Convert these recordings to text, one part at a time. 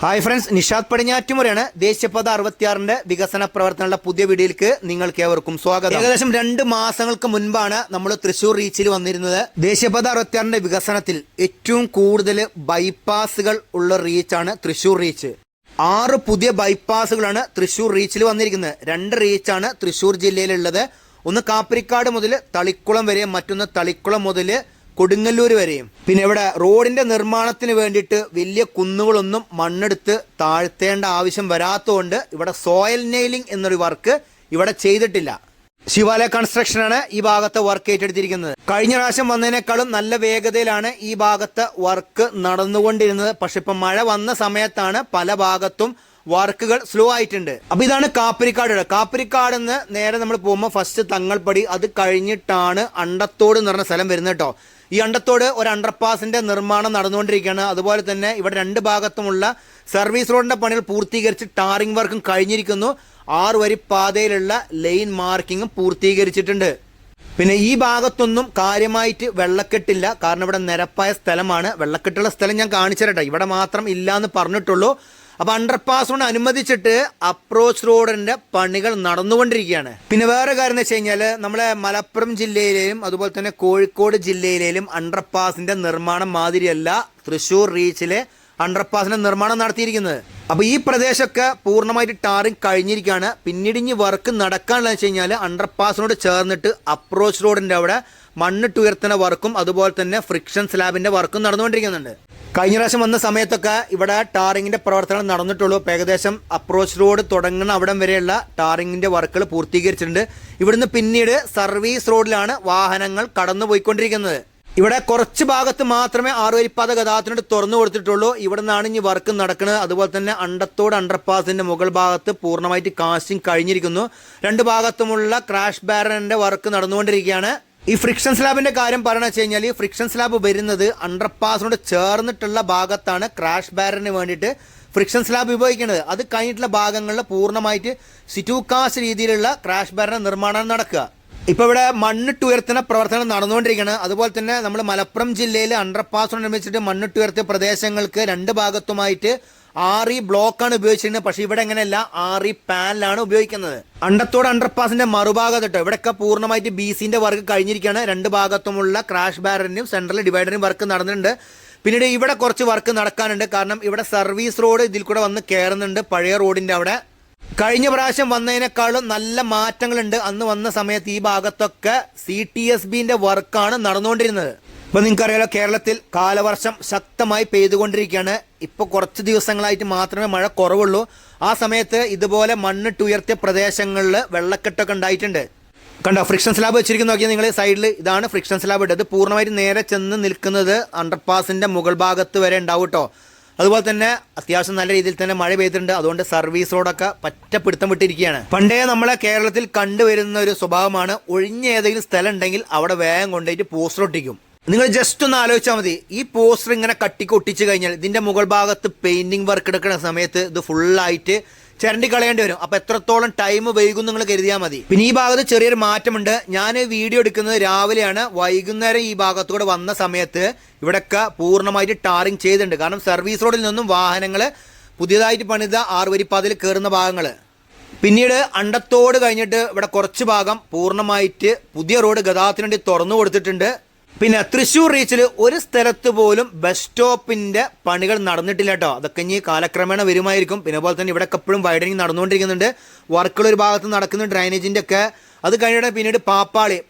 Hi friends, Nishad പടിഞ്ഞാറ്റുമുറയാണ്. ദേശീയപാത 66ന്റെ വികസന പ്രവർത്തനങ്ങളുടെ പുതിയ വീഡിയോയിലേക്ക് നിങ്ങൾക്ക് ഏവർക്കും സ്വാഗതം. ഏകദേശം 2 മാസങ്ങൾക്ക് മുൻപാണ് നമ്മൾ തൃശ്ശൂർ റീച്ചിൽ വന്നിരുന്നത്. ദേശീയപാത 66ന്റെ വികസനത്തിൽ ഏറ്റവും കൂടുതൽ ബൈപ്പാസുകൾ ഉള്ള റീച്ചാണ് തൃശ്ശൂർ റീച്ച്. 6 പുതിയ ബൈപ്പാസുകളാണ് തൃശ്ശൂർ റീച്ചിൽ വന്നിരിക്കുന്നത്. 2 റീച്ചാണ് തൃശ്ശൂർ ജില്ലയിലുള്ളത്. ഒന്ന് കാപ്പരിക്കാട് മുതൽ തളിക്കുളം വരെ, മറ്റൊന്ന് തളിക്കുളം മുതൽ കൊടുങ്ങല്ലൂർ വരെയും. പിന്നെ ഇവിടെ റോഡിന്റെ നിർമ്മാണത്തിന് വേണ്ടിയിട്ട് വലിയ കുന്നുകളൊന്നും മണ്ണെടുത്ത് താഴ്ത്തേണ്ട ആവശ്യം വരാത്തതുകൊണ്ട് ഇവിടെ സോയിൽ നെയിലിംഗ് എന്നൊരു വർക്ക് ഇവിടെ ചെയ്തിട്ടില്ല. ശിവാലയ കൺസ്ട്രക്ഷനാണ് ഈ ഭാഗത്ത് വർക്ക് ഏറ്റെടുത്തിരിക്കുന്നത്. കഴിഞ്ഞ പ്രാവശ്യം വന്നതിനേക്കാളും നല്ല വേഗതയിലാണ് ഈ ഭാഗത്ത് വർക്ക് നടന്നുകൊണ്ടിരുന്നത്. പക്ഷെ ഇപ്പം മഴ വന്ന സമയത്താണ് പല ഭാഗത്തും വർക്കുകൾ സ്ലോ ആയിട്ടുണ്ട്. അപ്പൊ ഇതാണ് കാപ്പരിക്കാട്. കാപ്പരിക്കാട് നിന്ന് നേരെ നമ്മൾ പോകുമ്പോൾ ഫസ്റ്റ് തങ്ങൾപ്പടി, അത് കഴിഞ്ഞിട്ടാണ് അണ്ടത്തോട് എന്ന് പറഞ്ഞ സ്ഥലം വരുന്നത് കേട്ടോ. ഈ അണ്ടത്തോട് ഒരു അണ്ടർപാസിന്റെ നിർമ്മാണം നടന്നുകൊണ്ടിരിക്കുകയാണ്. അതുപോലെ തന്നെ ഇവിടെ 2 ഭാഗത്തുമുള്ള സർവീസ് റോഡിന്റെ പണികൾ പൂർത്തീകരിച്ച് ടാറിംഗ് വർക്കും കഴിഞ്ഞിരിക്കുന്നു. 6 വരി പാതയിലുള്ള ലൈൻ മാർക്കിങ്ങും പൂർത്തീകരിച്ചിട്ടുണ്ട്. പിന്നെ ഈ ഭാഗത്തൊന്നും കാര്യമായിട്ട് വെള്ളക്കെട്ടില്ല, കാരണം ഇവിടെ നിരപ്പായ സ്ഥലമാണ്. വെള്ളക്കെട്ടുള്ള സ്ഥലം ഞാൻ കാണിച്ചു തരട്ടെ, ഇവിടെ മാത്രം ഇല്ല എന്ന് പറഞ്ഞിട്ടുള്ളൂ. അപ്പൊ അണ്ടർപാസ് കൊണ്ട് അനുവദിച്ചിട്ട് അപ്രോച്ച് റോഡിന്റെ പണികൾ നടന്നുകൊണ്ടിരിക്കുകയാണ്. പിന്നെ വേറെ കാര്യം എന്ന് വെച്ച് കഴിഞ്ഞാല് നമ്മളെ മലപ്പുറം ജില്ലയിലെയും അതുപോലെ തന്നെ കോഴിക്കോട് ജില്ലയിലെയും അണ്ടർപാസിന്റെ നിർമ്മാണം മാതിരിയല്ല തൃശ്ശൂർ റീച്ചിലെ അണ്ടർപാസിന്റെ നിർമ്മാണം നടത്തിയിരിക്കുന്നത്. അപ്പൊ ഈ പ്രദേശമൊക്കെ പൂർണ്ണമായിട്ട് ടാറിങ് കഴിഞ്ഞിരിക്കുകയാണ്. പിന്നീട് ഇനി വർക്ക് നടക്കാനുള്ളത് വെച്ച് കഴിഞ്ഞാൽ അണ്ടർപാസിനോട് ചേർന്നിട്ട് അപ്രോച്ച് റോഡിന്റെ അവിടെ മണ്ണിട്ടുയർത്തുന്ന വർക്കും അതുപോലെ തന്നെ ഫ്രിക്ഷൻ സ്ലാബിന്റെ വർക്കും നടന്നുകൊണ്ടിരിക്കുന്നുണ്ട്. കഴിഞ്ഞ പ്രാവശ്യം വന്ന സമയത്തൊക്കെ ഇവിടെ ടാറിങ്ങിന്റെ പ്രവർത്തനം നടന്നിട്ടുള്ളൂ. ഏകദേശം അപ്രോച്ച് റോഡ് തുടങ്ങുന്ന അവിടം വരെയുള്ള ടാറിങ്ങിന്റെ വർക്കുകൾ പൂർത്തീകരിച്ചിട്ടുണ്ട്. ഇവിടുന്ന് പിന്നീട് സർവീസ് റോഡിലാണ് വാഹനങ്ങൾ കടന്നുപോയിക്കൊണ്ടിരിക്കുന്നത്. ഇവിടെ കുറച്ച് ഭാഗത്ത് മാത്രമേ 6 വരിപ്പാത ഗതാഗതത്തിനോട് തുറന്നു കൊടുത്തിട്ടുള്ളൂ. ഇവിടെ നിന്നാണ് ഇനി വർക്ക് നടക്കുന്നത്. അതുപോലെ തന്നെ അണ്ടത്തോട് അണ്ടർപാസിന്റെ മുകൾ ഭാഗത്ത് പൂർണ്ണമായിട്ട് കാസ്റ്റിംഗ് കഴിഞ്ഞിരിക്കുന്നു. 2 ഭാഗത്തുമുള്ള ക്രാഷ് ബാരറിന്റെ വർക്ക് നടന്നുകൊണ്ടിരിക്കുകയാണ്. ഈ ഫ്രിക്ഷൻ സ്ലാബിന്റെ കാര്യം പറയണമെന്ന് വെച്ച് കഴിഞ്ഞാൽ ഈ ഫ്രിക്ഷൻ സ്ലാബ് വരുന്നത് അണ്ടർപാസിനോട് ചേർന്നിട്ടുള്ള ഭാഗത്താണ് ക്രാഷ് ബാരറിന് വേണ്ടിയിട്ട് ഫ്രിക്ഷൻ സ്ലാബ് ഉപയോഗിക്കുന്നത്. അത് കഴിഞ്ഞിട്ടുള്ള ഭാഗങ്ങളിൽ പൂർണ്ണമായിട്ട് സിറ്റൂകാസ്റ്റ് രീതിയിലുള്ള ക്രാഷ് ബാരറിന്റെ നിർമ്മാണം നടക്കുക. ഇപ്പൊ ഇവിടെ മണ്ണിട്ടുയർത്തുന്ന പ്രവർത്തനം നടന്നുകൊണ്ടിരിക്കുകയാണ്. അതുപോലെ തന്നെ നമ്മൾ മലപ്പുറം ജില്ലയിൽ അണ്ടർപാസ് നിർമ്മിച്ചിട്ട് മണ്ണിട്ടുയർത്തിയ പ്രദേശങ്ങൾക്ക് 2 ഭാഗത്തുമായിട്ട് 6 ബ്ലോക്കാണ് ഉപയോഗിച്ചിരുന്നത്. പക്ഷെ ഇവിടെ എങ്ങനെയല്ല, 6 പാനലാണ് ഉപയോഗിക്കുന്നത്. അണ്ടത്തോട് അണ്ടർപാസിന്റെ മറുഭാഗത്ത് കേട്ടോ, ഇവിടെയൊക്കെ പൂർണ്ണമായിട്ട് BCന്റെ വർക്ക് കഴിഞ്ഞിരിക്കുകയാണ്. 2 ഭാഗത്തുമുള്ള ക്രാഷ് ബാരറിന്റെയും സെൻട്രൽ ഡിവൈഡറിന്റെയും വർക്ക് നടന്നിട്ടുണ്ട്. പിന്നീട് ഇവിടെ കുറച്ച് വർക്ക് നടക്കാനുണ്ട്, കാരണം ഇവിടെ സർവീസ് റോഡ് ഇതിൽ കൂടെ വന്ന് കയറുന്നുണ്ട്. പഴയ റോഡിന്റെ അവിടെ കഴിഞ്ഞ പ്രാവശ്യം വന്നതിനേക്കാളും നല്ല മാറ്റങ്ങളുണ്ട്. അന്ന് വന്ന സമയത്ത് ഈ ഭാഗത്തൊക്കെ CTSBന്റെ വർക്കാണ് നടന്നുകൊണ്ടിരുന്നത്. ഇപ്പൊ നിങ്ങൾക്കറിയാലോ, കേരളത്തിൽ കാലവർഷം ശക്തമായി പെയ്തുകൊണ്ടിരിക്കുകയാണ്. ഇപ്പൊ കുറച്ച് ദിവസങ്ങളായിട്ട് മാത്രമേ മഴ കുറവുള്ളൂ. ആ സമയത്ത് ഇതുപോലെ മണ്ണിട്ടുയർത്തിയ പ്രദേശങ്ങളിൽ വെള്ളക്കെട്ടൊക്കെ ഉണ്ടായിട്ടുണ്ട്. കണ്ടോ, ഫ്രിക്ഷൻ സ്ലാബ് വെച്ചിരിക്കുന്ന നോക്കിയാൽ നിങ്ങൾ സൈഡിൽ, ഇതാണ് ഫ്രിക്ഷൻ സ്ലാബ് ഇട്ടത്. പൂർണ്ണമായിട്ട് നേരെ ചെന്ന് നിൽക്കുന്നത് അണ്ടർപാസിന്റെ മുകൾ ഭാഗത്ത് വരെ ഉണ്ടാവും കേട്ടോ. അതുപോലെ തന്നെ അത്യാവശ്യം നല്ല രീതിയിൽ തന്നെ മഴ പെയ്തിട്ടുണ്ട്. അതുകൊണ്ട് സർവീസ് റോഡൊക്കെ പറ്റപ്പിടുത്തം വിട്ടിരിക്കുകയാണ്. പണ്ടേ നമ്മളെ കേരളത്തിൽ കണ്ടുവരുന്ന ഒരു സ്വഭാവമാണ്, ഒഴിഞ്ഞ ഏതെങ്കിലും സ്ഥലം ഉണ്ടെങ്കിൽ അവിടെ വേഗം കൊണ്ടുപോയിട്ട് പോസ്റ്റർ ഒട്ടിക്കും. നിങ്ങൾ ജസ്റ്റ് ഒന്ന് ആലോചിച്ചാൽ മതി, ഈ പോസ്റ്റർ ഇങ്ങനെ കട്ടിക്കൊട്ടിച്ച് കഴിഞ്ഞാൽ ഇതിന്റെ മുകൾ ഭാഗത്ത് പെയിന്റിംഗ് വർക്ക് എടുക്കുന്ന സമയത്ത് ഇത് ഫുള്ളായിട്ട് ചിരണ്ടി കളയേണ്ടി വരും. അപ്പൊ എത്രത്തോളം ടൈം വൈകും നിങ്ങൾ കരുതിയാൽ മതി. പിന്നെ ഈ ഭാഗത്ത് ചെറിയൊരു മാറ്റമുണ്ട്. ഞാൻ വീഡിയോ എടുക്കുന്നത് രാവിലെയാണ്. വൈകുന്നേരം ഈ ഭാഗത്തൂടെ വന്ന സമയത്ത് ഇവിടെയൊക്കെ പൂർണ്ണമായിട്ട് ടാറിങ് ചെയ്തിട്ടുണ്ട്. കാരണം സർവീസ് റോഡിൽ നിന്നും വാഹനങ്ങൾ പുതിയതായിട്ട് പണിത 6 വരിപ്പാതയിൽ കയറുന്ന ഭാഗങ്ങൾ. പിന്നീട് അണ്ടത്തോട് കഴിഞ്ഞിട്ട് ഇവിടെ കുറച്ച് ഭാഗം പൂർണ്ണമായിട്ട് പുതിയ റോഡ് ഗതാഗതത്തിന് വേണ്ടി തുറന്നു കൊടുത്തിട്ടുണ്ട്. പിന്നെ തൃശ്ശൂർ റീച്ചിൽ ഒരു സ്ഥലത്ത് പോലും ബസ് സ്റ്റോപ്പിന്റെ പണികൾ നടന്നിട്ടില്ല കേട്ടോ. അതൊക്കെ ഇനി കാലക്രമേണ വരുമായിരിക്കും. പിന്നെ പോലെ തന്നെ ഇവിടെ എപ്പോഴും വൈഡനിങ് നടന്നുകൊണ്ടിരിക്കുന്നുണ്ട്. വർക്കുകൾ ഒരു ഭാഗത്ത് നടക്കുന്ന ഡ്രൈനേജിന്റെ ഒക്കെ. അത് കഴിഞ്ഞിട്ട് പിന്നീട്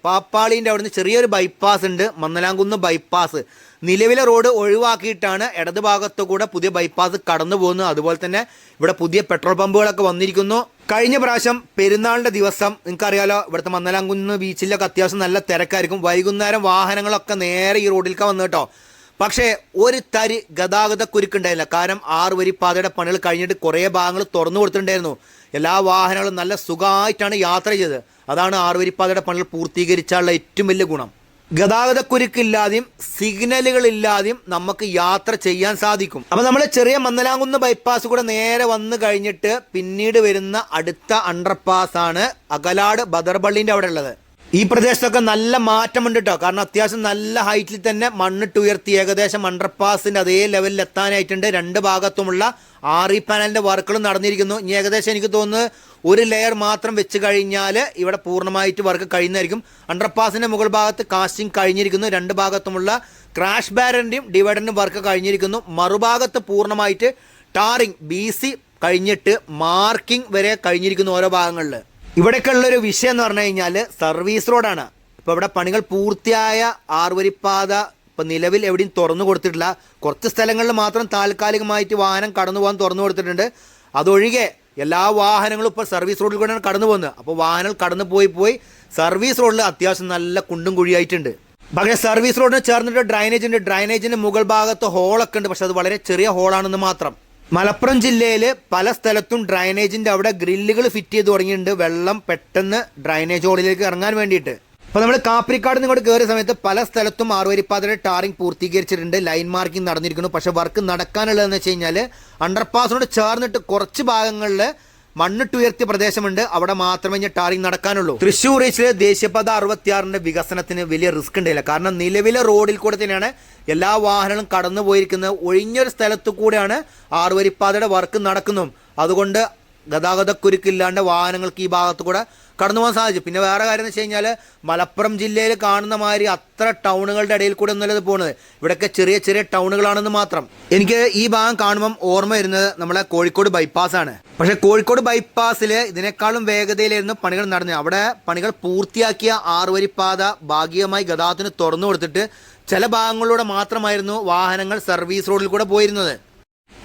പാപ്പാളിന്റെ അവിടുന്ന് ചെറിയൊരു ബൈപ്പാസ് ഉണ്ട്, മന്നലാംകുന്ന് ബൈപ്പാസ്. നിലവിലെ റോഡ് ഒഴിവാക്കിയിട്ടാണ് ഇടത് ഭാഗത്തു കൂടെ പുതിയ ബൈപ്പാസ് കടന്നു പോകുന്നത്. അതുപോലെ തന്നെ ഇവിടെ പുതിയ പെട്രോൾ പമ്പുകളൊക്കെ വന്നിരിക്കുന്നു. കഴിഞ്ഞ പ്രാവശ്യം പെരുന്നാളിന്റെ ദിവസം നിങ്ങൾക്കറിയാലോ, ഇവിടുത്തെ മന്നലാംകുന്ന് ബീച്ചിലൊക്കെ അത്യാവശ്യം നല്ല തിരക്കായിരിക്കും. വൈകുന്നേരം വാഹനങ്ങളൊക്കെ നേരെ ഈ റോഡിലേക്ക് വന്നു കേട്ടോ. പക്ഷേ ഒരു തരി ഗതാഗത കുരുക്കുണ്ടായില്ല. കാരണം 6 വരിപ്പാതയുടെ പണികൾ കഴിഞ്ഞിട്ട് കുറേ ഭാഗങ്ങൾ തുറന്നു കൊടുത്തിട്ടുണ്ടായിരുന്നു. എല്ലാ വാഹനങ്ങളും നല്ല സുഖമായിട്ടാണ് യാത്ര ചെയ്തത്. അതാണ് 6 വരിപ്പാതയുടെ പണികൾ പൂർത്തീകരിച്ചാലുള്ള ഏറ്റവും വലിയ ഗുണം. ഗതാഗതക്കുരുക്കില്ലാതെയും സിഗ്നലുകളില്ലാതെയും നമുക്ക് യാത്ര ചെയ്യാൻ സാധിക്കും. അപ്പൊ നമ്മൾ ചെറിയ മന്നലാംകുന്ന് ബൈപ്പാസ് കൂടെ നേരെ വന്നു കഴിഞ്ഞിട്ട് പിന്നീട് വരുന്ന അടുത്ത അണ്ടർപാസ് ആണ് അകലാട് ബദർപള്ളിന്റെ അവിടെ ഉള്ളത്. ഈ പ്രദേശത്തൊക്കെ നല്ല മാറ്റമുണ്ട് കേട്ടോ. കാരണം അത്യാവശ്യം നല്ല ഹൈറ്റിൽ തന്നെ മണ്ണിട്ട് ഉയർത്തി ഏകദേശം അണ്ടർപാസിന്റെ അതേ ലെവലിൽ എത്താനായിട്ടുണ്ട്. രണ്ട് ഭാഗത്തുമുള്ള ആറി പാനലിന്റെ വർക്കുകൾ നടന്നിരിക്കുന്നു. ഇനി ഏകദേശം എനിക്ക് തോന്നുന്നു ഒരു ലെയർ മാത്രം വെച്ച് കഴിഞ്ഞാൽ ഇവിടെ പൂർണ്ണമായിട്ട് വർക്ക് കഴിയുന്നതായിരിക്കും. അണ്ടർപാസിന്റെ മുകൾ ഭാഗത്ത് കാസ്റ്റിംഗ് കഴിഞ്ഞിരിക്കുന്നു. രണ്ട് ഭാഗത്തുമുള്ള ക്രാഷ് ബാരന്റെയും ഡിവൈഡറിന്റെയും വർക്ക് കഴിഞ്ഞിരിക്കുന്നു. മറുഭാഗത്ത് പൂർണ്ണമായിട്ട് ടാറിങ് BC കഴിഞ്ഞിട്ട് മാർക്കിംഗ് വരെ കഴിഞ്ഞിരിക്കുന്നു ഓരോ ഭാഗങ്ങളിൽ. ഇവിടെയൊക്കെ ഉള്ളൊരു വിഷയം എന്ന് പറഞ്ഞു കഴിഞ്ഞാൽ സർവീസ് റോഡാണ്. ഇപ്പോൾ ഇവിടെ പണികൾ പൂർത്തിയായ ആറുവരിപ്പാത ഇപ്പം നിലവിൽ എവിടെയും തുറന്നു കൊടുത്തിട്ടില്ല. കുറച്ച് സ്ഥലങ്ങളിൽ മാത്രം താൽക്കാലികമായിട്ട് വാഹനം കടന്നു പോകാൻ തുറന്നു കൊടുത്തിട്ടുണ്ട്. അതൊഴികെ എല്ലാ വാഹനങ്ങളും ഇപ്പോൾ സർവീസ് റോഡിൽ കൂടെയാണ് കടന്നു പോകുന്നത്. അപ്പോൾ വാഹനങ്ങൾ കടന്നു പോയി സർവീസ് റോഡിൽ അത്യാവശ്യം നല്ല കുണ്ടും കുഴിയായിട്ടുണ്ട്. പക്ഷേ സർവീസ് റോഡിന് ചേർന്നിട്ട് ഡ്രൈനേജ് ഉണ്ട്. ഡ്രൈനേജിൻ്റെ മുകൾ ഭാഗത്ത് ഹോളൊക്കെ ഉണ്ട്. പക്ഷെ അത് വളരെ ചെറിയ ഹോളാണെന്ന് മാത്രം. മലപ്പുറം ജില്ലയിൽ പല സ്ഥലത്തും ഡ്രൈനേജിൻ്റെ അവിടെ ഗ്രില്ലുകൾ ഫിറ്റ് ചെയ്ത് തുടങ്ങിയിട്ടുണ്ട്, വെള്ളം പെട്ടെന്ന് ഡ്രൈനേജ് ഹോളിലേക്ക് ഇറങ്ങാൻ വേണ്ടിയിട്ട്. അപ്പോൾ നമ്മൾ കാപ്പിരിക്കാട് ഇങ്ങോട്ട് കയറിയ സമയത്ത് പല സ്ഥലത്തും ആറുവരിപ്പാതയുടെ ടാറിങ് പൂർത്തീകരിച്ചിട്ടുണ്ട്, ലൈൻ മാർക്കിംഗ് നടന്നിരിക്കുന്നു. പക്ഷേ വർക്ക് നടക്കാനുള്ളതെന്ന് വെച്ച് കഴിഞ്ഞാൽ അണ്ടർപാസിനോട് ചേർന്നിട്ട് കുറച്ച് ഭാഗങ്ങളിൽ മണ്ണിട്ടുയർത്തിയ പ്രദേശമുണ്ട്, അവിടെ മാത്രമേ ഇനി ടാറിങ് നടക്കാനുള്ളൂ. തൃശ്ശൂർ റീച്ചിലെ ദേശീയപാത 66 വികസനത്തിന് വലിയ റിസ്ക് ഉണ്ടായില്ല. കാരണം നിലവിലെ റോഡിൽ കൂടെ തന്നെയാണ് എല്ലാ വാഹനങ്ങളും കടന്നു പോയിരിക്കുന്നത്. ഒഴിഞ്ഞൊരു സ്ഥലത്തു കൂടെയാണ് ആറുവരിപ്പാതയുടെ വർക്ക് നടക്കുന്നതും. അതുകൊണ്ട് ഗതാഗതക്കുരുക്കില്ലാണ്ട് വാഹനങ്ങൾക്ക് ഈ ഭാഗത്തു കൂടെ കടന്നു പോകാൻ സാധിച്ചു. പിന്നെ വേറെ കാര്യം എന്ന് വെച്ച് കഴിഞ്ഞാൽ മലപ്പുറം ജില്ലയിൽ കാണുന്ന മാതിരി അത്ര ടൗണുകളുടെ ഇടയിൽ കൂടെ ഒന്നുമല്ല പോകുന്നത്. ഇവിടെയൊക്കെ ചെറിയ ചെറിയ ടൗണുകളാണെന്ന് മാത്രം. എനിക്ക് ഈ ഭാഗം കാണുമ്പം ഓർമ്മ വരുന്നത് നമ്മളെ കോഴിക്കോട് ബൈപ്പാസാണ്. പക്ഷേ കോഴിക്കോട് ബൈപ്പാസിൽ ഇതിനേക്കാളും വേഗതയിലായിരുന്നു പണികൾ നടന്നത്. അവിടെ പണികൾ പൂർത്തിയാക്കിയ ആറുവരിപ്പാത ഭാഗികമായി ഗതാഗതത്തിന് തുറന്നു കൊടുത്തിട്ട് ചില ഭാഗങ്ങളിലൂടെ മാത്രമായിരുന്നു വാഹനങ്ങൾ സർവീസ് റോഡിൽ കൂടെ പോയിരുന്നത്.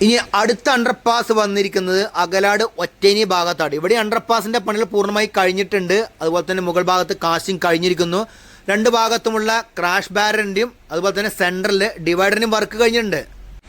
ഇനി അടുത്ത അണ്ടർപാസ് വന്നിരിക്കുന്നത് അകലാട് ഒറ്റേനി ഭാഗത്താണ്. ഇവിടെ അണ്ടർപാസിന്റെ പണികൾ പൂർണ്ണമായി കഴിഞ്ഞിട്ടുണ്ട്. അതുപോലെ തന്നെ മുകൾ ഭാഗത്ത് കാസ്റ്റിംഗ് കഴിഞ്ഞിരിക്കുന്നു. രണ്ട് ഭാഗത്തുമുള്ള ക്രാഷ് ബാരന്റെയും അതുപോലെ തന്നെ സെൻട്രലിൽ ഡിവൈഡറിനും വർക്ക് കഴിഞ്ഞിട്ടുണ്ട്.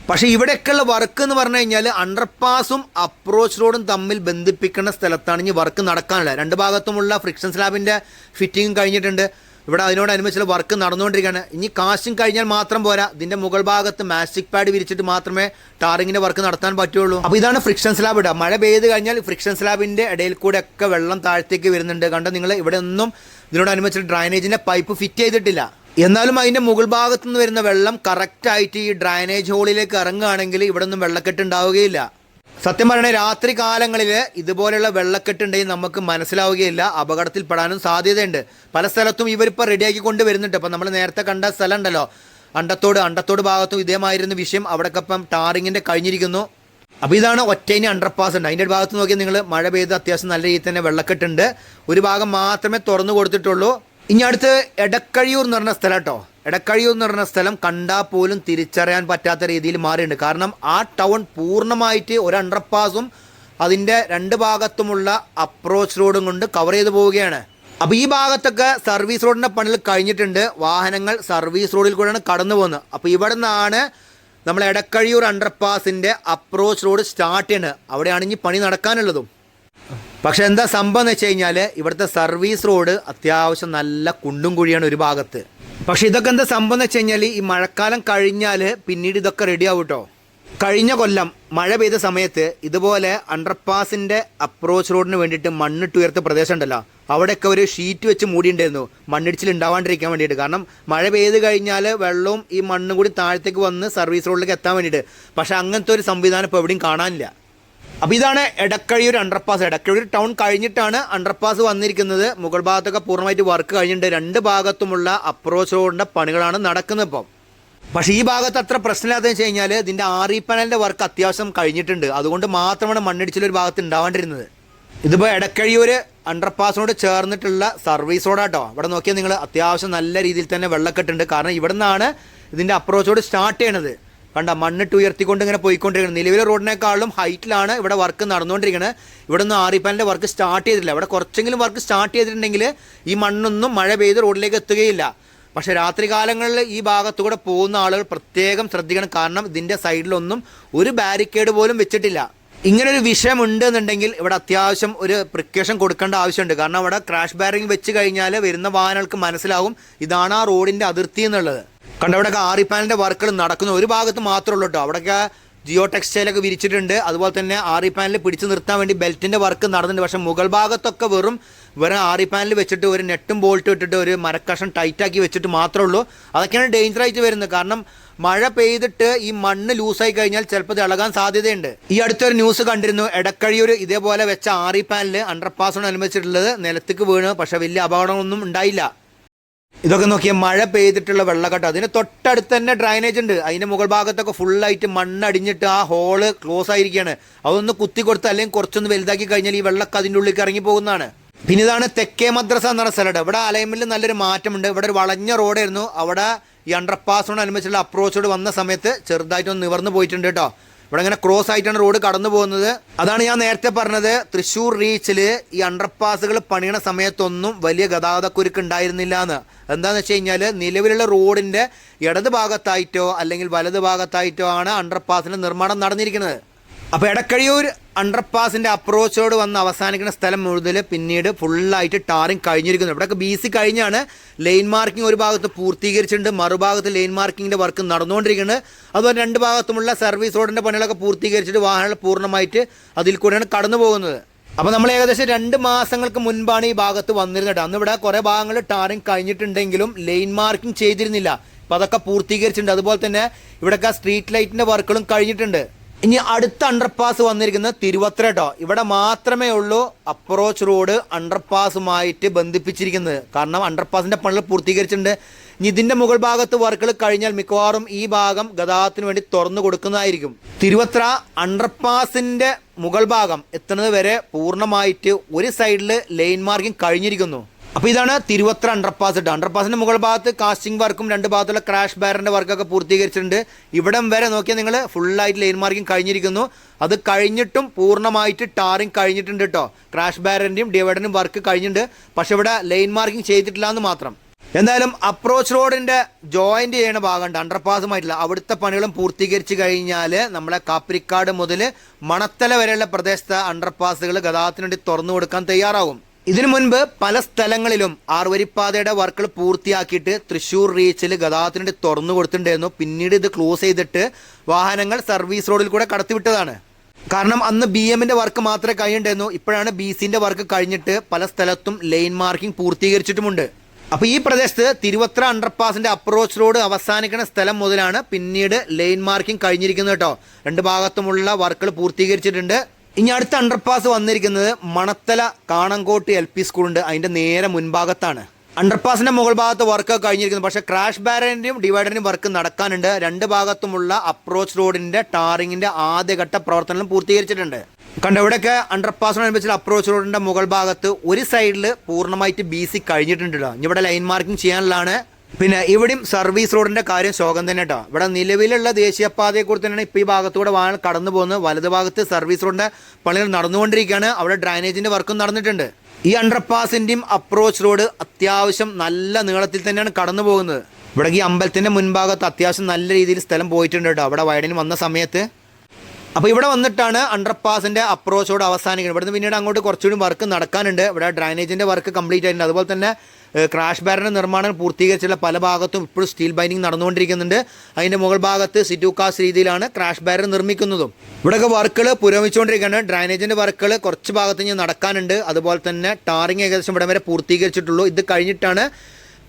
പക്ഷേ ഇവിടെയൊക്കെയുള്ള വർക്ക് എന്ന് പറഞ്ഞു കഴിഞ്ഞാൽ അണ്ടർപാസും അപ്രോച്ച് റോഡും തമ്മിൽ ബന്ധിപ്പിക്കുന്ന സ്ഥലത്താണ് ഇനി വർക്ക് നടക്കാനുള്ളത്. രണ്ട് ഭാഗത്തുമുള്ള ഫ്രിക്ഷൻ സ്ലാബിന്റെ ഫിറ്റിംഗ് കഴിഞ്ഞിട്ടുണ്ട്. ഇവിടെ അതിനോടനുബന്ധിച്ചുള്ള വർക്ക് നടന്നുകൊണ്ടിരിക്കുകയാണ്. ഇനി കാസ്റ്റിംഗ് കഴിഞ്ഞാൽ മാത്രം പോരാ, ഇതിന്റെ മുകൾ ഭാഗത്ത് മാസ്റ്റിക് പാഡ് വിരിച്ചിട്ട് മാത്രമേ ടാറിങ്ങിന്റെ വർക്ക് നടത്താൻ പറ്റുള്ളൂ. അപ്പോൾ ഇതാണ് ഫ്രിക്ഷൻ സ്ലാബ് ഇടുക. മഴ പെയ്ത് കഴിഞ്ഞാൽ ഫ്രിക്ഷൻ സ്ലാബിന്റെ ഇടയിൽ കൂടെ ഒക്കെ വെള്ളം താഴത്തേക്ക് വരുന്നുണ്ട്. കണ്ടോ നിങ്ങൾ, ഇവിടെ ഒന്നും ഇതിനോടനുബന്ധിച്ച് ഡ്രൈനേജിന്റെ പൈപ്പ് ഫിറ്റ് ചെയ്തിട്ടില്ല. എന്നാലും അതിന്റെ മുകൾ ഭാഗത്തു നിന്ന് വരുന്ന വെള്ളം കറക്റ്റായിട്ട് ഈ ഡ്രൈനേജ് ഹോളിലേക്ക് ഇറങ്ങുകയാണെങ്കിൽ ഇവിടെ ഒന്നും വെള്ളക്കെട്ട് ഉണ്ടാവുകയില്ല. സത്യം പറയണേ, രാത്രി കാലങ്ങളിൽ ഇതുപോലെയുള്ള വെള്ളക്കെട്ടുണ്ടെങ്കിൽ നമുക്ക് മനസ്സിലാവുകയില്ല, അപകടത്തിൽപ്പെടാനും സാധ്യതയുണ്ട്. പല സ്ഥലത്തും ഇവരിപ്പോൾ റെഡിയാക്കി കൊണ്ട് വരുന്നുണ്ട്. ഇപ്പം നമ്മൾ നേരത്തെ കണ്ട സ്ഥലം ഉണ്ടല്ലോ, അണ്ടത്തോട് ഭാഗത്തും ഇതേമായിരുന്നു വിഷയം. അവിടെയൊക്കെ ഇപ്പം ടാറിങ്ങിൻ്റെ കഴിഞ്ഞിരിക്കുന്നു. അപ്പോൾ ഇതാണ് ഒറ്റയിനി അണ്ടർപാസ് ഉണ്ട്. അതിൻ്റെ ഭാഗത്ത് നോക്കിയാൽ നിങ്ങൾ മഴ പെയ്ത് അത്യാവശ്യം നല്ല രീതിയിൽ തന്നെ വെള്ളക്കെട്ടുണ്ട്. ഒരു ഭാഗം മാത്രമേ തുറന്നു കൊടുത്തിട്ടുള്ളൂ. ഇനി അടുത്ത് എടക്കഴിയൂർ എന്ന് പറഞ്ഞ സ്ഥലം കേട്ടോ. എടക്കഴിയൂർ എന്ന് പറഞ്ഞ സ്ഥലം കണ്ടാൽ പോലും തിരിച്ചറിയാൻ പറ്റാത്ത രീതിയിൽ മാറിയിട്ടുണ്ട്. കാരണം ആ ടൗൺ പൂർണ്ണമായിട്ട് ഒരു അണ്ടർപാസും അതിൻ്റെ രണ്ട് ഭാഗത്തുമുള്ള അപ്രോച്ച് റോഡും കൊണ്ട് കവർ ചെയ്ത് പോവുകയാണ്. അപ്പോൾ ഈ ഭാഗത്തൊക്കെ സർവീസ് റോഡിൻ്റെ പണികൾ കഴിഞ്ഞിട്ടുണ്ട്. വാഹനങ്ങൾ സർവീസ് റോഡിൽ കൂടെയാണ് കടന്നു പോകുന്നത്. അപ്പോൾ ഇവിടെ നിന്നാണ് നമ്മൾ എടക്കഴിയൂർ അണ്ടർപാസിൻ്റെ അപ്രോച്ച് റോഡ് സ്റ്റാർട്ട് ചെയ്യുന്നത്. അവിടെയാണ് ഇനി പണി നടക്കാനുള്ളതും. പക്ഷെ എന്താ സംഭവം എന്ന് വെച്ച് കഴിഞ്ഞാൽ ഇവിടുത്തെ സർവീസ് റോഡ് അത്യാവശ്യം നല്ല കുണ്ടും കുഴിയാണ് ഒരു ഭാഗത്ത്. പക്ഷെ ഇതൊക്കെ എന്താ സംഭവം എന്ന് വെച്ച് കഴിഞ്ഞാൽ ഈ മഴക്കാലം കഴിഞ്ഞാൽ പിന്നീട് ഇതൊക്കെ റെഡി ആവും കേട്ടോ. കഴിഞ്ഞ കൊല്ലം മഴ പെയ്ത സമയത്ത് ഇതുപോലെ അണ്ടർപാസിൻ്റെ അപ്രോച്ച് റോഡിന് വേണ്ടിയിട്ട് മണ്ണിട്ടുയർത്ത പ്രദേശം ഉണ്ടല്ലോ, അവിടെയൊക്കെ ഒരു ഷീറ്റ് വെച്ച് മൂടിയിട്ടുണ്ടായിരുന്നു മണ്ണിടിച്ചിൽ ഉണ്ടാവാണ്ടിരിക്കാൻ വേണ്ടിയിട്ട്. കാരണം മഴ പെയ്ത് കഴിഞ്ഞാൽ വെള്ളവും ഈ മണ്ണും കൂടി താഴത്തേക്ക് വന്ന് സർവീസ് റോഡിലേക്ക് എത്താൻ വേണ്ടിയിട്ട്. പക്ഷേ അങ്ങനത്തെ ഒരു സംവിധാനം ഇപ്പോൾ എവിടെയും കാണാനില്ല. അപ്പോൾ ഇതാണ് എടക്കഴിയൂർ അണ്ടർപാസ്. എടക്കഴിയൂർ ടൗൺ കഴിഞ്ഞിട്ടാണ് അണ്ടർപാസ് വന്നിരിക്കുന്നത്. മുകൾ ഭാഗത്തൊക്കെ പൂർണ്ണമായിട്ട് വർക്ക് കഴിഞ്ഞിട്ടുണ്ട്. രണ്ട് ഭാഗത്തുമുള്ള അപ്രോച്ച് റോഡിൻ്റെ പണികളാണ് നടക്കുന്നത് ഇപ്പം. പക്ഷേ ഈ ഭാഗത്ത് അത്ര പ്രശ്നമില്ലാതെന്ന് വെച്ച് കഴിഞ്ഞാൽ ഇതിൻ്റെ ആറി പാനലിൻ്റെ വർക്ക് അത്യാവശ്യം കഴിഞ്ഞിട്ടുണ്ട്. അതുകൊണ്ട് മാത്രമാണ് മണ്ണിടിച്ചിലൊരു ഭാഗത്ത് ഉണ്ടാവാണ്ടിരുന്നത്. ഇതിപ്പോൾ എടക്കഴിയൂർ അണ്ടർപാസിനോട് ചേർന്നിട്ടുള്ള സർവീസ് റോഡാട്ടോ. ഇവിടെ നോക്കിയാൽ നിങ്ങൾ അത്യാവശ്യം നല്ല രീതിയിൽ തന്നെ വെള്ളക്കെട്ടുണ്ട്. കാരണം ഇവിടെ നിന്നാണ് ഇതിൻ്റെ അപ്രോച്ച് റോഡ് സ്റ്റാർട്ട് ചെയ്യണത്. കണ്ട, മണ്ണിട്ട് ഉയർത്തിക്കൊണ്ട് ഇങ്ങനെ പോയിക്കൊണ്ടിരിക്കുന്നത്. നിലവിലെ റോഡിനേക്കാളും ഹൈറ്റിലാണ് ഇവിടെ വർക്ക് നടന്നുകൊണ്ടിരിക്കുന്നത്. ഇവിടെ ഒന്നും ആറി പാനലിൻ്റെ വർക്ക് സ്റ്റാർട്ട് ചെയ്തിട്ടില്ല. ഇവിടെ കുറച്ചെങ്കിലും വർക്ക് സ്റ്റാർട്ട് ചെയ്തിട്ടുണ്ടെങ്കിൽ ഈ മണ്ണൊന്നും മഴ പെയ്ത് റോഡിലേക്ക് എത്തുകയില്ല. പക്ഷേ രാത്രി കാലങ്ങളിൽ ഈ ഭാഗത്തുകൂടെ പോകുന്ന ആളുകൾ പ്രത്യേകം ശ്രദ്ധിക്കണം. കാരണം ഇതിൻ്റെ സൈഡിലൊന്നും ഒരു ബാരിക്കേഡ് പോലും വെച്ചിട്ടില്ല. ഇങ്ങനൊരു വിഷയം ഉണ്ടെന്നുണ്ടെങ്കിൽ ഇവിടെ അത്യാവശ്യം ഒരു പ്രിക്കോഷൻ കൊടുക്കേണ്ട ആവശ്യമുണ്ട്. കാരണം അവിടെ ക്രാഷ് ബാരിങ് വെച്ച് കഴിഞ്ഞാൽ വരുന്ന വാഹനങ്ങൾക്ക് മനസ്സിലാവും ഇതാണ് ആ റോഡിൻ്റെ അതിർത്തി എന്നുള്ളത്. കണ്ട, അവിടെയൊക്കെ ആറി പാനലിൻ്റെ വർക്കുകൾ നടക്കുന്നു. ഒരു ഭാഗത്ത് മാത്രമേ ഉള്ളൂ കേട്ടോ. അവിടെയൊക്കെ ജിയോ ടെക്സ്റ്റൈലൊക്കെ വിരിച്ചിട്ടുണ്ട്. അതുപോലെ തന്നെ ആറി പാനൽ പിടിച്ചു നിർത്താൻ വേണ്ടി ബെൽറ്റിൻ്റെ വർക്ക് നടന്നിട്ടുണ്ട്. പക്ഷേ മുകൾ ഭാഗത്തൊക്കെ വെറും ആറി പാനൽ വെച്ചിട്ട് ഒരു നെട്ടും ബോൾട്ടും ഇട്ടിട്ട് ഒരു മരക്കഷം ടൈറ്റാക്കി വെച്ചിട്ട് മാത്രമേ ഉള്ളൂ. അതൊക്കെയാണ് ഡേഞ്ചറായിട്ട് വരുന്നത്. കാരണം മഴ പെയ്തിട്ട് ഈ മണ്ണ് ലൂസായി കഴിഞ്ഞാൽ ചിലപ്പോൾ ഇത് ഇളകാൻ സാധ്യതയുണ്ട്. ഈ അടുത്തൊരു ന്യൂസ് കണ്ടിരുന്നു, എടക്കഴിയൂർ ഇതേപോലെ വെച്ച ആറി പാനൽ അണ്ടർപാസോട് അനുബന്ധിച്ചിട്ടുള്ളത് നിലത്തേക്ക് വീണ്, പക്ഷേ വലിയ അപകടമൊന്നും ഉണ്ടായില്ല. ഇതൊക്കെ നോക്കിയാൽ മഴ പെയ്തിട്ടുള്ള വെള്ളക്കെട്ട്. അതിന് തൊട്ടടുത്ത് തന്നെ ഡ്രൈനേജ് ഉണ്ട്. അതിൻ്റെ മുകൾ ഭാഗത്തൊക്കെ ഫുള്ളായിട്ട് മണ്ണടിഞ്ഞിട്ട് ആ ഹോള് ക്ലോസ് ആയിരിക്കുകയാണ്. അതൊന്ന് കുത്തി കൊടുത്ത് അല്ലെങ്കിൽ കുറച്ചൊന്ന് വലുതാക്കി കഴിഞ്ഞാൽ ഈ വെള്ളമൊക്കെ അതിൻ്റെ ഉള്ളിലേക്ക് ഇറങ്ങി പോകുന്നതാണ്. പിന്നെ ഇതാണ് തെക്കേ മദ്രസ എന്ന് പറഞ്ഞ സ്ഥലം. ഇവിടെ അലൈൻമെന്റിൽ നല്ലൊരു മാറ്റമുണ്ട്. ഇവിടെ ഒരു വളഞ്ഞ റോഡായിരുന്നു. അവിടെ ഈ അണ്ടർപാസിനോട് അനുബന്ധിച്ചുള്ള അപ്രോച്ചോട് വന്ന സമയത്ത് ചെറുതായിട്ടൊന്ന് നിവർന്നു പോയിട്ടുണ്ട് കേട്ടോ. ഇവിടെ ഇങ്ങനെ ക്രോസ് ആയിട്ടാണ് റോഡ് കടന്നു പോകുന്നത്. അതാണ് ഞാൻ നേരത്തെ പറഞ്ഞത്, തൃശ്ശൂർ റീച്ചിൽ ഈ അണ്ടർപാസുകൾ പണിയണ സമയത്തൊന്നും വലിയ ഗതാഗതക്കുരുക്ക് ഉണ്ടായിരുന്നില്ല എന്ന്. എന്താണെന്ന് വെച്ച് കഴിഞ്ഞാൽ നിലവിലുള്ള റോഡിൻ്റെ ഇടത് ഭാഗത്തായിട്ടോ അല്ലെങ്കിൽ വലത് ഭാഗത്തായിട്ടോ ആണ് അണ്ടർപാസിൻ്റെ നിർമ്മാണം നടന്നിരിക്കുന്നത്. അപ്പോൾ എടക്കഴിയൂർ അണ്ടർപാസിൻ്റെ അപ്രോച്ചോട് വന്ന് അവസാനിക്കുന്ന സ്ഥലം മുതൽ പിന്നീട് ഫുള്ളായിട്ട് ടാറിങ് കഴിഞ്ഞിരിക്കുന്നു. ഇവിടെയൊക്കെ BC കഴിഞ്ഞാണ്. ലൈൻ മാർക്കിംഗ് ഒരു ഭാഗത്ത് പൂർത്തീകരിച്ചിട്ടുണ്ട്, മറുഭാഗത്ത് ലൈൻ മാർക്കിങ്ങിൻ്റെ വർക്ക് നടന്നുകൊണ്ടിരിക്കുന്നത്. അതുപോലെ രണ്ട് ഭാഗത്തുമുള്ള സർവീസ് റോഡിൻ്റെ പണികളൊക്കെ പൂർത്തീകരിച്ചിട്ട് വാഹനങ്ങൾ പൂർണ്ണമായിട്ട് അതിൽ കൂടെയാണ് കടന്നു പോകുന്നത്. അപ്പോൾ നമ്മൾ ഏകദേശം 2 മാസങ്ങൾക്ക് മുൻപാണ് ഈ ഭാഗത്ത് വന്നിരുന്നത്. അന്ന് ഇവിടെ കുറേ ഭാഗങ്ങൾ ടാറിങ് കഴിഞ്ഞിട്ടുണ്ടെങ്കിലും ലൈൻ മാർക്കിംഗ് ചെയ്തിരുന്നില്ല. അപ്പോൾ അതൊക്കെ പൂർത്തീകരിച്ചിട്ടുണ്ട്. അതുപോലെ തന്നെ ഇവിടെയൊക്കെ സ്ട്രീറ്റ് ലൈറ്റിൻ്റെ വർക്കുകളും കഴിഞ്ഞിട്ടുണ്ട്. ഇനി അടുത്ത അണ്ടർപാസ് വന്നിരിക്കുന്നത് തിരുവത്ര കേട്ടോ. ഇവിടെ മാത്രമേ ഉള്ളൂ അപ്രോച്ച് റോഡ് അണ്ടർപാസുമായിട്ട് ബന്ധിപ്പിച്ചിരിക്കുന്നത്. കാരണം അണ്ടർപാസിൻ്റെ പണികൾ പൂർത്തീകരിച്ചിട്ടുണ്ട്. ഇനി ഇതിൻ്റെ മുകൾ ഭാഗത്ത് വർക്കുകൾ കഴിഞ്ഞാൽ മിക്കവാറും ഈ ഭാഗം ഗതാഗതത്തിന് വേണ്ടി തുറന്നു കൊടുക്കുന്നതായിരിക്കും. തിരുവത്ര അണ്ടർപാസിൻ്റെ മുകൾ ഭാഗം എത്തുന്നത് വരെ പൂർണ്ണമായിട്ട് ഒരു സൈഡിൽ ലൈൻ മാർക്കിംഗ് കഴിഞ്ഞിരിക്കുന്നു. അപ്പോൾ ഇതാണ് തിരുവത്ര അണ്ടർപാസ് ഇട്ട്. അണ്ടർപാസിൻ്റെ മുകൾ ഭാഗത്ത് കാസ്റ്റിംഗ് വർക്കും രണ്ട് ഭാഗത്തുള്ള ക്രാഷ് ബാരൻ്റെ വർക്കൊക്കെ പൂർത്തീകരിച്ചിട്ടുണ്ട്. ഇവിടം വരെ നോക്കിയാൽ നിങ്ങൾ ഫുള്ളായിട്ട് ലൈൻ മാർക്കിംഗ് കഴിഞ്ഞിരിക്കുന്നു. അത് കഴിഞ്ഞിട്ടും പൂർണ്ണമായിട്ട് ടാറിങ് കഴിഞ്ഞിട്ടുണ്ട് കേട്ടോ. ക്രാഷ് ബാരൻ്റെയും ഡിവൈഡറിൻ്റെയും വർക്ക് കഴിഞ്ഞിട്ടുണ്ട്. പക്ഷെ ഇവിടെ ലൈൻ മാർക്കിംഗ് ചെയ്തിട്ടില്ല എന്ന് മാത്രം. എന്തായാലും അപ്രോച്ച് റോഡിൻ്റെ ജോയിൻറ്റ് ചെയ്യുന്ന ഭാഗമുണ്ട് അണ്ടർപാസുമായിട്ടില്ല. അവിടുത്തെ പണികളും പൂർത്തീകരിച്ച് കഴിഞ്ഞാൽ നമ്മളെ കാപ്പിരിക്കാട് മുതൽ മണത്തല വരെയുള്ള പ്രദേശത്തെ അണ്ടർപാസുകൾ ഗതാഗതത്തിന് വേണ്ടി തുറന്നു കൊടുക്കാൻ തയ്യാറാവും. ഇതിനു മുൻപ് പല സ്ഥലങ്ങളിലും ആറുവരിപ്പാതയുടെ വർക്കുകൾ പൂർത്തിയാക്കിയിട്ട് തൃശ്ശൂർ റീച്ചിൽ ഗതാഗതത്തിന് തുറന്നു കൊടുത്തിട്ടുണ്ടായിരുന്നു. പിന്നീട് ഇത് ക്ലോസ് ചെയ്തിട്ട് വാഹനങ്ങൾ സർവീസ് റോഡിൽ കൂടെ കടത്തിവിട്ടതാണ്. കാരണം അന്ന് BMൻ്റെ വർക്ക് മാത്രമേ കഴിഞ്ഞിട്ടുണ്ടായിരുന്നു. ഇപ്പോഴാണ് BCൻ്റെ വർക്ക് കഴിഞ്ഞിട്ട് പല സ്ഥലത്തും ലൈൻ മാർക്കിംഗ് പൂർത്തീകരിച്ചിട്ടുമുണ്ട്. അപ്പോൾ ഈ പ്രദേശത്ത് തിരുവത്ര അണ്ടർപാസിൻ്റെ അപ്രോച്ച് റോഡ് അവസാനിക്കുന്ന സ്ഥലം മുതലാണ് പിന്നീട് ലൈൻ മാർക്കിംഗ് കഴിഞ്ഞിരിക്കുന്നത് കേട്ടോ. രണ്ട് ഭാഗത്തുമുള്ള വർക്കുകൾ പൂർത്തീകരിച്ചിട്ടുണ്ട്. ഇനി അടുത്ത അണ്ടർപാസ് വന്നിരിക്കുന്നത് മണത്തല കാണങ്കോട്ട് LP സ്കൂളുണ്ട്. അതിൻ്റെ നേരെ മുൻഭാഗത്താണ്. അണ്ടർപാസിൻ്റെ മുകൾ ഭാഗത്ത് വർക്ക് കഴിഞ്ഞിരിക്കുന്നു. പക്ഷേ ക്രാഷ് ബാരൻ്റെയും ഡിവൈഡറിൻ്റെയും വർക്ക് നടക്കാനുണ്ട്. രണ്ട് ഭാഗത്തുമുള്ള അപ്രോച്ച് റോഡിൻ്റെ ടാറിങ്ങിൻ്റെ ആദ്യഘട്ട പ്രവർത്തനം പൂർത്തീകരിച്ചിട്ടുണ്ട്. കണ്ട ഇവിടെയൊക്കെ അണ്ടർപാസിനനുസരിച്ച് അപ്രോച്ച് റോഡിൻ്റെ മുകൾ ഭാഗത്ത് ഒരു സൈഡിൽ പൂർണ്ണമായിട്ട് BC കഴിഞ്ഞിട്ടുണ്ടല്ലോ. ഇനി ഇവിടെ ലൈൻ മാർക്കിംഗ് ചെയ്യാനുള്ളതാണ്. പിന്നെ ഇവിടെയും സർവീസ് റോഡിൻ്റെ കാര്യം ശോകം തന്നെ കേട്ടോ. ഇവിടെ നിലവിലുള്ള ദേശീയപാതയെക്കുറിച്ച് തന്നെയാണ് ഇപ്പോൾ ഈ ഭാഗത്തൂടെ വാഹനം കടന്നു പോകുന്നത്. വലത് ഭാഗത്ത് സർവീസ് റോഡിൻ്റെ പണികൾ നടന്നുകൊണ്ടിരിക്കുകയാണ്. അവിടെ ഡ്രൈനേജിൻ്റെ വർക്കും നടന്നിട്ടുണ്ട്. ഈ അണ്ടർപാസിൻ്റെയും അപ്രോച്ച് റോഡ് അത്യാവശ്യം നല്ല നീളത്തിൽ തന്നെയാണ് കടന്നു പോകുന്നത്. ഇവിടെ ഈ അമ്പലത്തിൻ്റെ മുൻഭാഗത്ത് അത്യാവശ്യം നല്ല രീതിയിൽ സ്ഥലം പോയിട്ടുണ്ട് കേട്ടോ അവിടെ വൈഡനിങ് വന്ന സമയത്ത്. അപ്പോൾ ഇവിടെ വന്നിട്ടാണ് അണ്ടർപാസിൻ്റെ അപ്രോച്ച് റോഡ് അവസാനിക്കുന്നത്. ഇവിടുന്ന് പിന്നീട് അങ്ങോട്ട് കുറച്ചുകൂടി വർക്ക് നടക്കാനുണ്ട്. ഇവിടെ ഡ്രൈനേജിൻ്റെ വർക്ക് കംപ്ലീറ്റ് ആയിട്ടുണ്ട്. അതുപോലെ തന്നെ ക്രാഷ് ബാരൻ്റെ നിർമ്മാണം പൂർത്തീകരിച്ചുള്ള പല ഭാഗത്തും ഇപ്പോഴും സ്റ്റീൽ ബൈൻഡിങ് നടന്നുകൊണ്ടിരിക്കുന്നുണ്ട്. അതിൻ്റെ മുകൾ ഭാഗത്ത് സിറ്റൂക്കാസ് രീതിയിലാണ് ക്രാഷ് ബാരൻ നിർമ്മിക്കുന്നതും. ഇവിടെയൊക്കെ വർക്കുകൾ പുരോഗമിച്ചുകൊണ്ടിരിക്കുകയാണ്. ഡ്രൈനേജിൻ്റെ വർക്കുകൾ കുറച്ച് ഭാഗത്ത് ഇനി നടക്കാനുണ്ട്. അതുപോലെ തന്നെ ടാറിങ് ഏകദേശം ഇവിടെ വരെ പൂർത്തീകരിച്ചിട്ടുള്ളൂ. ഇത് കഴിഞ്ഞിട്ടാണ്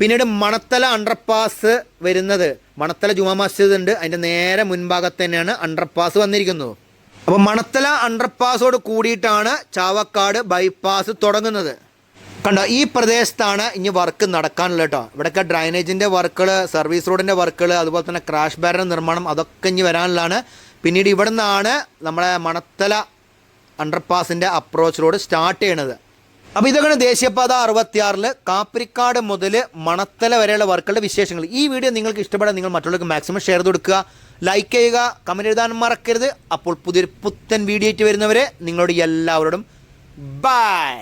പിന്നീട് മണത്തല അണ്ടർപാസ് വരുന്നത്. മണത്തല ജുമാ മസ്ജിദ് ഉണ്ട്, അതിൻ്റെ നേരെ മുൻഭാഗത്ത് തന്നെയാണ് അണ്ടർപാസ് വന്നിരിക്കുന്നത്. അപ്പോൾ മണത്തല അണ്ടർപാസോട് കൂടിയിട്ടാണ് ചാവക്കാട് ബൈപ്പാസ് തുടങ്ങുന്നത്. കണ്ടോ, ഈ പ്രദേശത്താണ് ഇനി വർക്ക് നടക്കാനുള്ളത് കേട്ടോ. ഇവിടെയൊക്കെ ഡ്രൈനേജിൻ്റെ വർക്കുകൾ, സർവീസ് റോഡിൻ്റെ വർക്കുകൾ, അതുപോലെ തന്നെ ക്രാഷ് ബാരൻ്റെ നിർമ്മാണം അതൊക്കെ ഇനി വരാനുള്ളതാണ്. പിന്നീട് ഇവിടെ നിന്നാണ് നമ്മളെ മണത്തല അണ്ടർപാസിൻ്റെ അപ്രോച്ച് റോഡ് സ്റ്റാർട്ട് ചെയ്യണത്. അപ്പോൾ ഇതൊക്കെയാണ് ദേശീയപാത 66 കാപ്പിരിക്കാട് മുതൽ മണത്തല വരെയുള്ള വർക്കുകളുടെ വിശേഷങ്ങൾ. ഈ വീഡിയോ നിങ്ങൾക്ക് ഇഷ്ടപ്പെടാൻ നിങ്ങൾ മറ്റുള്ളവർക്ക് മാക്സിമം ഷെയർ ചെയ്ത് കൊടുക്കുക, ലൈക്ക് ചെയ്യുക, കമൻറ്റ് എഴുതാൻ മറക്കരുത്. അപ്പോൾ പുതിയൊരു പുത്തൻ വീഡിയോ ആയിട്ട് വരുന്നവരെ നിങ്ങളോട് എല്ലാവരോടും ബൈ.